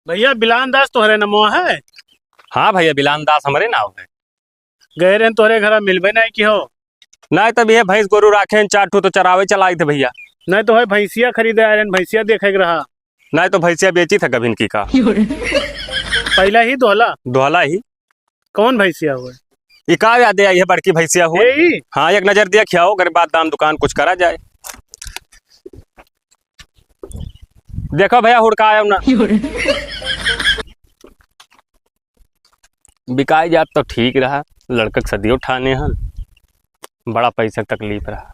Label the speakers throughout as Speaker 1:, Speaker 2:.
Speaker 1: भैया बिलान दास तोहरे नमो है।
Speaker 2: हाँ भैया बिलान दास हमारे नाव है।
Speaker 1: गए रहे तोहरे घर मिलबे नहीं की हो।
Speaker 2: नहीं तब ये भैंस गोरू राखे हैं, 4 ठो तो चरावे चलाई थे भैया।
Speaker 1: नहीं तो है भैंसिया खरीदे आए रहे, भैंसिया देखे के रहा।
Speaker 2: नहीं तो भैंसिया बेची था कभी इनकी का।
Speaker 1: पहला ही दोहला।
Speaker 2: दोहला ही।
Speaker 1: कौन भैंसिया हुए?
Speaker 2: ये का याद आई है बड़की भैंसिया हुई।
Speaker 1: यही?
Speaker 2: हाँ एक नजर दिया खियाओ, अगर बात दाम दुकान कुछ करा जाए। देखो भैया हुड़का आया ना। बिकाई जात तो ठीक रहा, लड़का के सदियों ठाने हन, बड़ा पैसा तकलीफ रहा।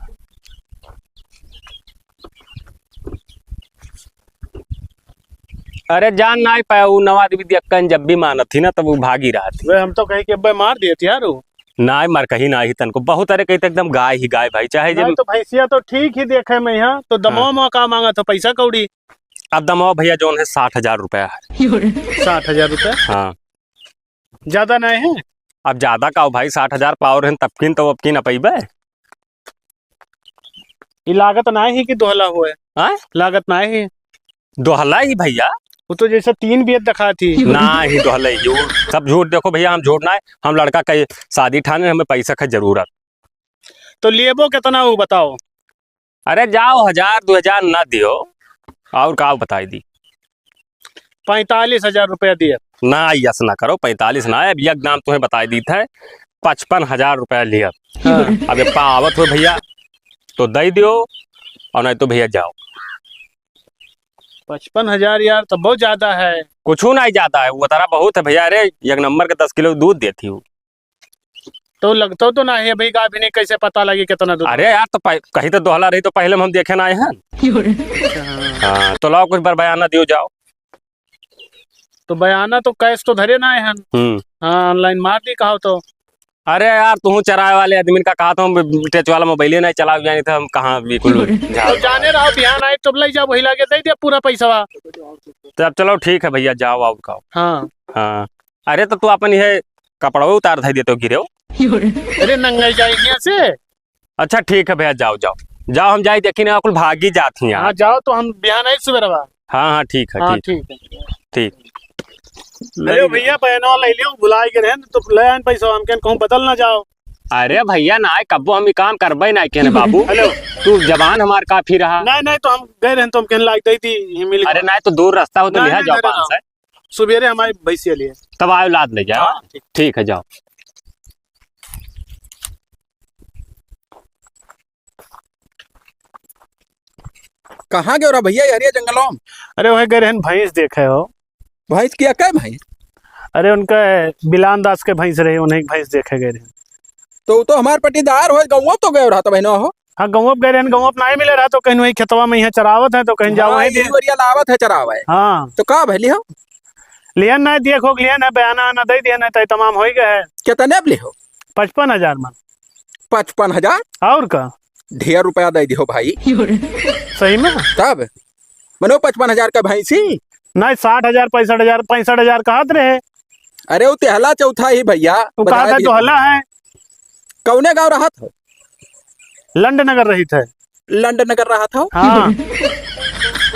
Speaker 2: अरे जान ना पाया वो नवा देवी दियक्कन जब भी मानत थी ना तब वो भागी रहा थी।
Speaker 1: वे हम तो कहीं के अब्बे मार दिए थे यार वो।
Speaker 2: ना मर कहीं ना ही तन को बहुत अरे कही एकदम गाय ही गाय भाई चाहे
Speaker 1: नहीं
Speaker 2: जब।
Speaker 1: तो भैंसिया तो ठीक ही देखे मैं यहाँ तो दमो में का मांगा था पैसा कौड़ी।
Speaker 2: अब दमाओ भैया जोन है 60,000 रुपया है।
Speaker 1: 60,000 रुपया
Speaker 2: हाँ
Speaker 1: ज्यादा नहीं है।
Speaker 2: अब ज्यादा का हो भाई, 60,000 पावर है तबकिन तो अब की न पैबे।
Speaker 1: ये लागत नहीं ही कि दोहला हुए।
Speaker 2: हाँ?
Speaker 1: लागत नहीं ही।
Speaker 2: दोहला ही भैया।
Speaker 1: वो तो जैसे 3 बेत दिखा थी।
Speaker 2: ना ही दोहला ही वो सब झूठ। देखो भैया हम झूठ ना है, हम लड़का का शादी ठाने हमें पैसा का जरूरत।
Speaker 1: तो लेबो कितना वो बताओ।
Speaker 2: अरे जाओ 1,000-2,000 ना दियो और का बताई दी।
Speaker 1: 45,000 रुपया दिए।
Speaker 2: ना यस ना करो, 45 ना है। अब एक दाम तुम्हें बताई दी था, 55,000 रुपया लिया।
Speaker 1: हाँ।
Speaker 2: अब ये पावत हो भैया तो दे दियो और नहीं तो भैया जाओ।
Speaker 1: 55,000 यार तो बहुत ज्यादा है।
Speaker 2: कुछ नहीं जाता है वो तारा बहुत है भैया। अरे एक नंबर के 10 किलो दूध देती हूँ।
Speaker 1: तो लगता तो ना है भाई का भी नहीं, कैसे पता लगे कितना दूध।
Speaker 2: अरे यार तो कहीं तो दोहला रही तो पहले हम देखे ना आए हैं। हाँ तो लाओ कुछ बार बयाना दियो जाओ।
Speaker 1: तो बयाना तो कैश तो धरे ना है। हाँ ऑनलाइन मार दी कहा तो।
Speaker 2: अरे यार तू चराए वाले आदमी का कहा तो हम टच वाला मोबाइल नहीं चला जानी था हम कहाँ बिल्कुल।
Speaker 1: तो जाने रहो बिहान आए तो ले जाओ वही लाके दे दिया पूरा पैसा।
Speaker 2: तब चलो ठीक है भैया जाओ आओ खाओ।
Speaker 1: हाँ
Speaker 2: हाँ अरे तो तू अपन ये कपड़ा उतार दे देते गिरे हो।
Speaker 1: अरे नंगाई जाएगी यहाँ से।
Speaker 2: अच्छा ठीक है भैया जाओ जाओ जाओ, हम जाए देखी ना कुल भागी जाती हैं।
Speaker 1: हाँ जाओ तो हम बिहान आए सुबह।
Speaker 2: हाँ हाँ ठीक है
Speaker 1: हाँ
Speaker 2: ठीक
Speaker 1: ठीक है
Speaker 2: ठीक।
Speaker 1: ले भैया बहनों ले लियो बुलाए के रहे तो ले आन पैसा हमके कहूँ बदल ना जाओ।
Speaker 2: अरे भैया ना कब्बो हम काम करबे ना के बाबू।
Speaker 1: हेलो
Speaker 2: तू जवान हमार काफी रहा।
Speaker 1: नहीं तो हम गए रहे तो हम कहने लाग दी थी मिल।
Speaker 2: अरे नहीं तो दूर रास्ता हो तो
Speaker 1: नहीं,
Speaker 2: लिहा
Speaker 1: नहीं,
Speaker 2: जाओ
Speaker 1: नहीं,
Speaker 2: 5 से।
Speaker 1: सुबेरे हमारे भैंसिया लिए
Speaker 2: तब आयो लाद ले जाओ।
Speaker 1: हाँ,
Speaker 2: ठीक है जाओ।
Speaker 3: कहाँ गए भैया यार ये जंगलों में?
Speaker 1: अरे वही गए रहे भैंस देखे हो।
Speaker 3: भैंस किया क्या भैंस?
Speaker 1: अरे उनका बिलान दास के भैंस रहे, उन्हें भैंस देखे गए रहे।
Speaker 3: तो हमार पटीदार हो गाँव तो गए रहा था बहनों हो।
Speaker 1: हाँ गाँव गए रहे, गाँव नहीं मिले रहा तो कहीं वही खेतवा में यहाँ चरावत है तो कहीं जाओ वही दे।
Speaker 3: लावत है चरावा है।
Speaker 1: हाँ
Speaker 3: तो का भैली हो
Speaker 1: लियन नहीं देखो लियन है बयाना ना दे दिया नहीं तमाम हो गए है।
Speaker 3: कितने अब लिहो?
Speaker 1: 55,000 में।
Speaker 3: 55,000
Speaker 1: और का
Speaker 3: ढेर रुपया दे दियो भाई।
Speaker 1: सही में
Speaker 3: तब मनो 55,000 का भैंसी
Speaker 1: नहीं 60,000 65,000 65,000 कहत रहे।
Speaker 3: अरे वो तेहला चौथा ही भैया
Speaker 1: वो कहा था दोहला है।
Speaker 3: कौने गाँव रहा था?
Speaker 1: लंडन नगर रही थे।
Speaker 3: लंदन नगर रहा था।
Speaker 1: हाँ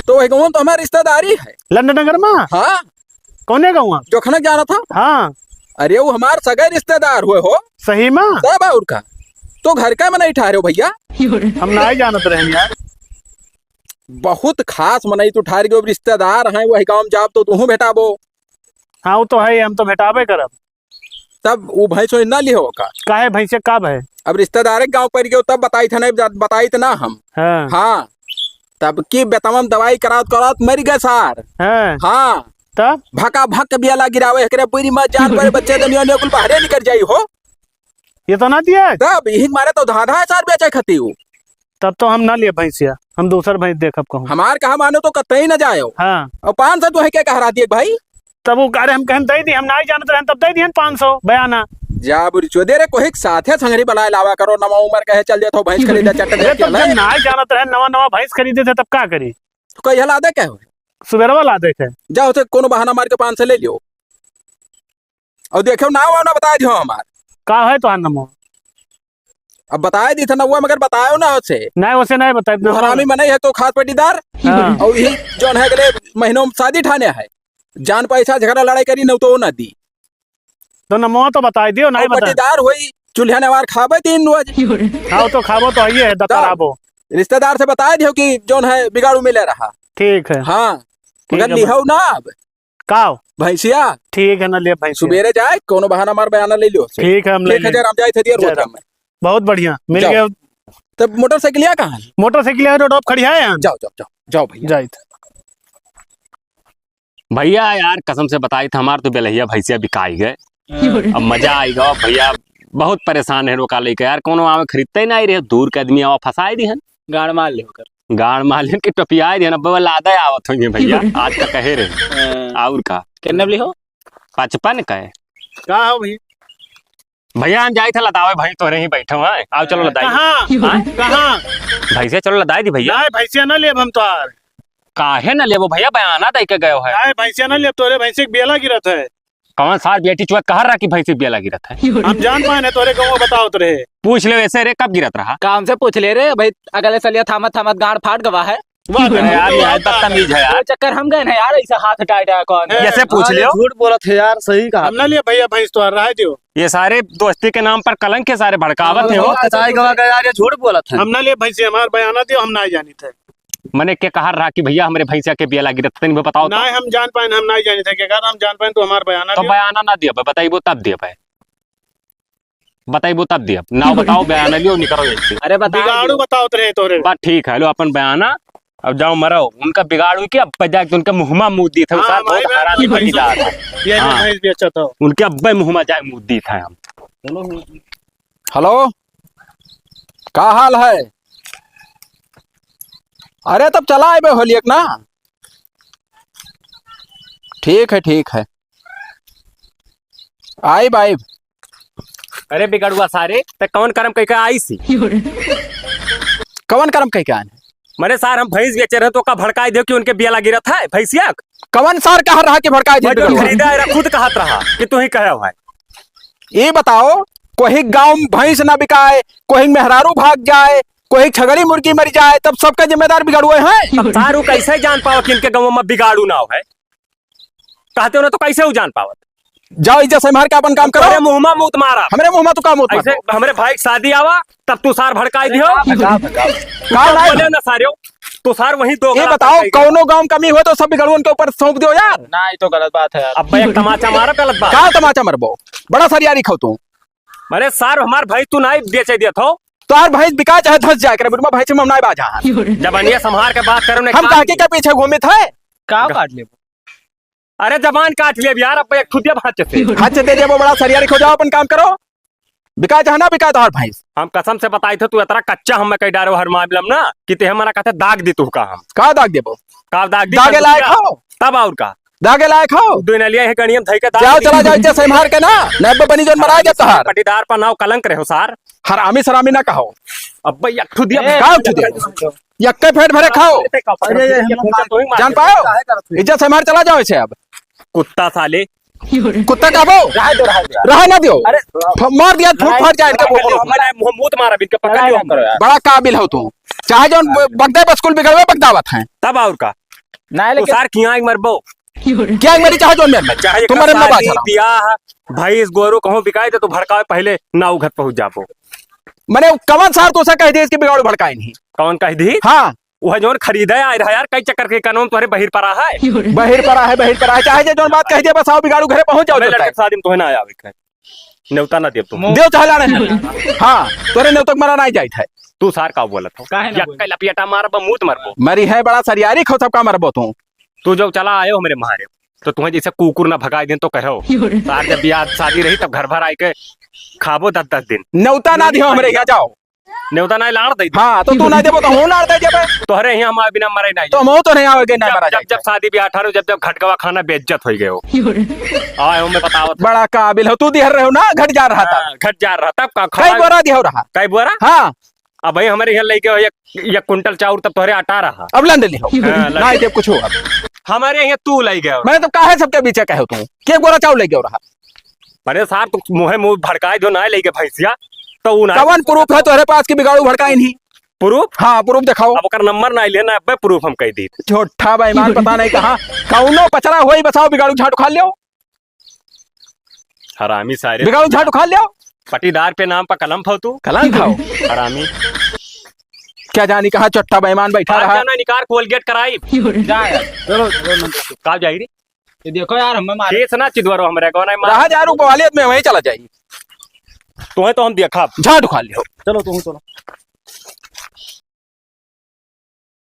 Speaker 3: तो वही गाँव तो हमारी रिश्तेदारी है।
Speaker 1: लंडन नगर में
Speaker 3: हाँ
Speaker 1: कौने गाँव?
Speaker 3: जोखनक जाना था।
Speaker 1: हाँ
Speaker 3: अरे वो हमार सगे रिश्तेदार हुए हो।
Speaker 1: सही में
Speaker 3: सब और का तो घर का में नहीं ठहरे हो भैया।
Speaker 1: हम नहीं जानत रहे यार।
Speaker 3: बहुत खास मनई तो ठहर गए रिश्तेदार हैं वही गाँव जाब तो तू भेटाबो।
Speaker 1: हाँ वो तो है हम तो भेटाबे करब।
Speaker 3: तब वो भैंस ना लिहो का
Speaker 1: काहे भैंसे कब है?
Speaker 3: अब रिश्तेदार गाँव पर गए तब बताई थे नहीं बताई थे ना हम।
Speaker 1: हाँ
Speaker 3: हाँ तब की बेतमम दवाई करात मर गए सार। हाँ
Speaker 1: तब
Speaker 3: भका भक बियाला गिरावे एकरे पूरी मत जान पर बच्चे दुनिया ने कुल बाहर निकल जाई हो।
Speaker 1: ये तो ना दिया
Speaker 3: तब यही मारे तो धाधा सार बेचे खती हूँ।
Speaker 1: तब तो हम ना लिए भैंसिया, हम दूसर भैंस देखब कहूँ।
Speaker 3: हमार कहा मानो तो कतई न जाओ।
Speaker 1: हाँ
Speaker 3: और 500 तो है क्या कह रहा थी भाई?
Speaker 1: तब वो कह हम कहन दे दी, हम नहीं जानते रहे तब दे दिए 500 बयाना।
Speaker 3: जा बुरी चोदे रे कोई साथे संगरी बनाए लावा करो नवा उम्र कहे चल जातो भैंस खरीदा चट दे
Speaker 1: तब जब नहीं जानते रहे नवा भैंस खरीदे थे तब क्या करी?
Speaker 3: तो कहीं हला दे क्या
Speaker 1: सुबेरवा ला देखे
Speaker 3: जाओ से कोनो बहाना मार के 500 ले लियो और देखो ना वो ना बता दियो हमार
Speaker 1: का है तो नमो।
Speaker 3: अब बताए दी था ना वो मगर बतायो ना उसे
Speaker 1: नहीं वैसे नहीं बताए
Speaker 3: हरामी मने है तो खास पटीदार।
Speaker 1: हाँ।
Speaker 3: और यही जोन है अगले महीनों में शादी ठाने है जान पैसा झगड़ा लड़ाई करी न तो ना दी
Speaker 1: तो नमवा तो बता दियो नहीं बता
Speaker 3: पट्टीदार हुई चूल्हा नवार खाबे 3 रोज।
Speaker 1: हाँ तो खाबो तो आइए दतराबो
Speaker 3: रिश्तेदार से बता दियो कि जोन है बिगाड़ू मिले रहा।
Speaker 1: ठीक है
Speaker 3: हाँ
Speaker 1: ठीक
Speaker 3: मगर
Speaker 1: है
Speaker 3: लिहाओ ना अब
Speaker 1: काओ
Speaker 3: भैंसिया
Speaker 1: ठीक है ना ले भाई
Speaker 3: सुबेरे जाए कोनो बहाना मार बयाना ले लियो
Speaker 1: ठीक है हम ले
Speaker 3: 1000 हम जाए थे दिया रोज में।
Speaker 1: बहुत बढ़िया मिल
Speaker 3: जाओ।
Speaker 1: गया।
Speaker 3: तब मोटरसाइकिलिया कहाँ है?
Speaker 1: मोटरसाइकिल है रोड खड़ी है यहाँ।
Speaker 3: जाओ जाओ जाओ जाओ भैया
Speaker 1: जाइत
Speaker 2: भैया यार कसम से बताई था हमार तो बेलहिया भैंसिया बिकाई गए। अब मजा आएगा भैया, बहुत परेशान है रोका लेके यार, कोनो आवे खरीदते ही नहीं रहे, दूर के आदमी आवा फंसाए दी हन,
Speaker 4: गाड़ मार ले होकर
Speaker 2: गाड़ मालिन के टपियाए दी ना लादा आवत होंगे भैया आज का कहे रहे और का
Speaker 4: कितने बली हो
Speaker 2: 55 का है
Speaker 1: का हो भाई
Speaker 2: भैया हम जाए थे लदावे भाई तोरे ही बैठे हैं आओ चलो लदाई
Speaker 1: कहाँ कहाँ
Speaker 2: भैंसिया चलो लदाई दी भैया।
Speaker 1: नहीं भैंसिया ना ले हम तो
Speaker 2: काहे न लेबो भैया बयाना दे के गयो है।
Speaker 1: नहीं भैंसिया ना ले तोरे भैंसे के बेला गिरत है।
Speaker 2: कौन सार बेटी चुआ कह रहा कि भैंसी बेला गिरत है।
Speaker 1: हम जान पाए ना तोरे गाँव बताओ तो रहे
Speaker 2: पूछ ले वैसे रे कब गिरत रहा
Speaker 4: काम से पूछ ले रे भाई, अगले सलिया थामत थामत गाड़ फाट गवा है।
Speaker 2: अरे यार ये बदतमीज है यार,
Speaker 4: चक्कर हम गए ना यार, ऐसे हाथ टाइट है कौन
Speaker 2: जैसे पूछ लियो।
Speaker 5: झूठ बोला थे यार, सही कहा।
Speaker 1: हम ना लिए भैया भैंस तो रहा है जो
Speaker 2: ये सारे दोस्ती के नाम पर कलंक के सारे भड़कावत है हो।
Speaker 5: सच्चाई गवा गया यार, ये झूठ बोला था।
Speaker 1: हम ना लिए भैंसे हमारे बयाना दियो हम ना जानी थे।
Speaker 2: मैंने के कहा रहा कि भैया हमारे भैंसिया के बेला गिरत तनी बताओ तो।
Speaker 1: नहीं हम जान पाए हम ना जानी थे कि अगर हम जान पाए तो हमारे बयाना
Speaker 2: तो बयाना ना दिया बताइबो तब दिया पाए, बताइबो तब दिया ना बताओ बयाना लियो निकलो ऐसे।
Speaker 4: अरे बता
Speaker 1: बिगाड़ू बताओ तो रहे तोरे
Speaker 2: बात ठीक है लो अपन बयाना अब जाओ मरो उनका बिगाड़ू की अब जाके उनका मुहमा मुंह दी था
Speaker 1: हाँ,
Speaker 2: साथ बहुत
Speaker 1: भाई,
Speaker 2: हरामी
Speaker 1: भाई,
Speaker 2: पटीदार है।
Speaker 1: ये
Speaker 2: हाँ।
Speaker 1: भैंस भी अच्छा था।
Speaker 2: उनके अब्बे मुहमा जाए मुंह दी था हम।
Speaker 3: हेलो का हाल है? अरे तब चला आए होलियक ना, ठीक है आई बाई।
Speaker 2: अरे बिगड़ुआ सारे ते कौन कर्म कह के आई सी
Speaker 3: कवन कर्म कह के आने?
Speaker 2: मरे सार हम भैंस बेचे रहे तो का भड़काई दे कि उनके बियाला गिरत है भैंसिया
Speaker 3: कवन सार कह रहा कि भड़काए दे?
Speaker 2: खरीदा है खुद कहत रहा कि तू ही कहे है।
Speaker 3: ये बताओ कोई गांव भैंस ना बिकाए, कोई मेहरारू भाग जाए, कोई छगड़ी मुर्गी मर जाए, तब सबका जिम्मेदार बिगाड़ुए हैं।
Speaker 2: सारू कैसे जान पाओ कि इनके गाँव में बिगाड़ू ना हो है, कहते हो ना तो कैसे हो जान पावत।
Speaker 3: जाओ इज्जत से मार के अपन काम करो।
Speaker 2: मुंह में मुत मारा
Speaker 3: हमरे मुंह में तो काम होता
Speaker 2: ऐसे हमारे भाई की शादी आवा तब तू सार भड़काई दियो बोले ना सारे तो सार वही दो।
Speaker 3: ये बताओ कौनो गांव कमी हो तो सब बिगड़ुअन के ऊपर सौंप दियो यार।
Speaker 4: ना, ये तो गलत बात है यार।
Speaker 2: अब एक तमाचा मारा गलत बात
Speaker 3: क्या तमाचा मरबो, बड़ा सरियारी खाओ तू।
Speaker 2: अरे सार हमार भाई तू नहीं बेचे दिया थो
Speaker 3: तो यार भैंस बिका चाहे धस जाए करे बुढ़वा भैंस में हम नहीं बाजा।
Speaker 2: जबानिया संभार के बात करो
Speaker 3: हम काके के पीछे घूमे थे।
Speaker 4: का काट ले
Speaker 2: अरे जबान काट लिया यार अब एक खुदिया भात से
Speaker 3: हाथ से दे दिया वो बड़ा सरियारी खो जाओ अपन काम करो। बिका चाहे ना बिका तो हर भैंस
Speaker 2: हम कसम से बताई थे तू इतना कच्चा हम कई डारो हर मामलम ना कि ते हमारा कहते दाग दी तू का हम
Speaker 3: का दाग देबो?
Speaker 2: का दाग दी
Speaker 3: दागे लायक हो,
Speaker 2: तब और का
Speaker 3: दागे लायक हो।
Speaker 2: दो ने लिया है गणियम थई के
Speaker 3: जाओ चला जाओ इज्जत से मार के ना नब्बे बनी जोन मरा गया तहार।
Speaker 2: पटीदार पर नाव कलंक रहे हो सार
Speaker 3: हरामी सरामी ना कहो।
Speaker 2: अब भैया खुदिया
Speaker 3: का खुदिया यक्के पेट भरे खाओ। जान पाओ इज्जत से मार चला जाओ इसे। अब
Speaker 2: कुत्ता साले
Speaker 3: कुत्ता का वो रहा ना दियो। अरे मार दिया फूट फाट जाए इनके
Speaker 2: मुंह मुत मारा बिन पकड़ लियो हम
Speaker 3: बड़ा काबिल हो तू। चाहे जो बगदे बस्कुल बिगड़वे बगदावत हैं
Speaker 2: तब और का
Speaker 4: ना,
Speaker 2: तो
Speaker 4: लेकिन
Speaker 2: सार किया मरबो
Speaker 3: क्या मेरी चाहे जो मेरे
Speaker 2: चाहे
Speaker 3: तुम्हारे में बात
Speaker 2: बियाह भैंस गोरू कहूं बिकाए तो भड़कावे पहले नाव घर पहुंच जाबो।
Speaker 3: मैंने कवन सार तो कह दे इसकी बिगाड़ भड़काई नहीं।
Speaker 2: कौन कह दी?
Speaker 3: हाँ
Speaker 2: वह जोन खरीदे आए रहा यार कई चक्कर के कानून तुम्हारे बहिर परा है
Speaker 3: बहिर परा है चाहे जो बात कह दिया बस आओ बिगाड़ू घरे पहुंच जाओ।
Speaker 2: लड़के शादी में तो है ना आवे नेवता ना देव तुम
Speaker 3: देव चला रहे। हाँ तोरे नेवतक मरा नहीं जाइत है।
Speaker 2: तू सार का बोलत हो यक्का लपियटा मारबो मूत मरबो
Speaker 3: मरी है बड़ा सरियारी खो सबका मरबो
Speaker 2: तू जब चला आयो मेरे मारे तो तुम्हें जैसे कुकुर ना भगाई दिन तो कहो सार जब ब्याह शादी रही तब घर भर आए के खाबो 10-10 दिन
Speaker 3: नेवता ना दियो हमरे यहाँ जाओ।
Speaker 2: नेवता ना लाड़ दे
Speaker 3: हाँ तो तू ना देबो तो हूं लाड़ दे जेबे
Speaker 2: तोहरे यहाँ हमारे बिना मरे नहीं
Speaker 3: तो हम तो नहीं आवेगे ना मरा
Speaker 2: जब जब शादी ब्याह ठारो जब जब घटगवा खाना बेइज्जत हो गए हो आए मैं बतावत
Speaker 3: बड़ा काबिल हो तू दिहर रहे हो ना घट जा रहा था
Speaker 2: घट जा रहा तब का
Speaker 3: कई बोरा दिया रहा
Speaker 2: कई बोरा।
Speaker 3: हाँ
Speaker 2: अब भाई हमारे यहाँ लेके एक कुंटल चाउर तब तोहरे आटा रहा
Speaker 3: अब लंड ली हो ना जब कुछ हो।
Speaker 2: हमारे यहाँ तू लाई गया
Speaker 3: मैंने तो कहा है सबके पीछे कहे तू के बोरा चाउर ले गया रहा।
Speaker 2: अरे सार तू मुँह भड़काए जो ना लेके भैंसिया तो
Speaker 3: कवन प्रूफ है तोहरे पास की बिगाड़ू भड़काई नहीं?
Speaker 2: प्रूफ
Speaker 3: हाँ प्रूफ दिखाओ।
Speaker 2: अब ओकर नंबर ना आइले ना अबे प्रूफ हम कह दी।
Speaker 3: झूठा बेईमान पता नहीं कहाँ कौनो पचरा हुई बताओ बिगाड़ू झाड़ू खा लियो
Speaker 2: हरामी सारे
Speaker 3: बिगाड़ू झाड़ू खा लियो
Speaker 2: पटीदार पे नाम पर कलम फाओ तू
Speaker 3: कलम खाओ
Speaker 2: हरामी।
Speaker 3: क्या जानी कहाँ चट्टा बेईमान बैठा रहा।
Speaker 2: निकार कोलगेट कराई
Speaker 4: जा यार,
Speaker 1: चलो चलो नंदू।
Speaker 2: का जाई रे
Speaker 4: ये देखो यार हमें मार
Speaker 2: केस ना चिदवरो हमरे को ना
Speaker 3: रहा जा रूप वालियत में वहीं चला जाइए
Speaker 2: तो है तो हम देखा
Speaker 3: झाड़ू खा लियो।
Speaker 1: चलो तुम चलो।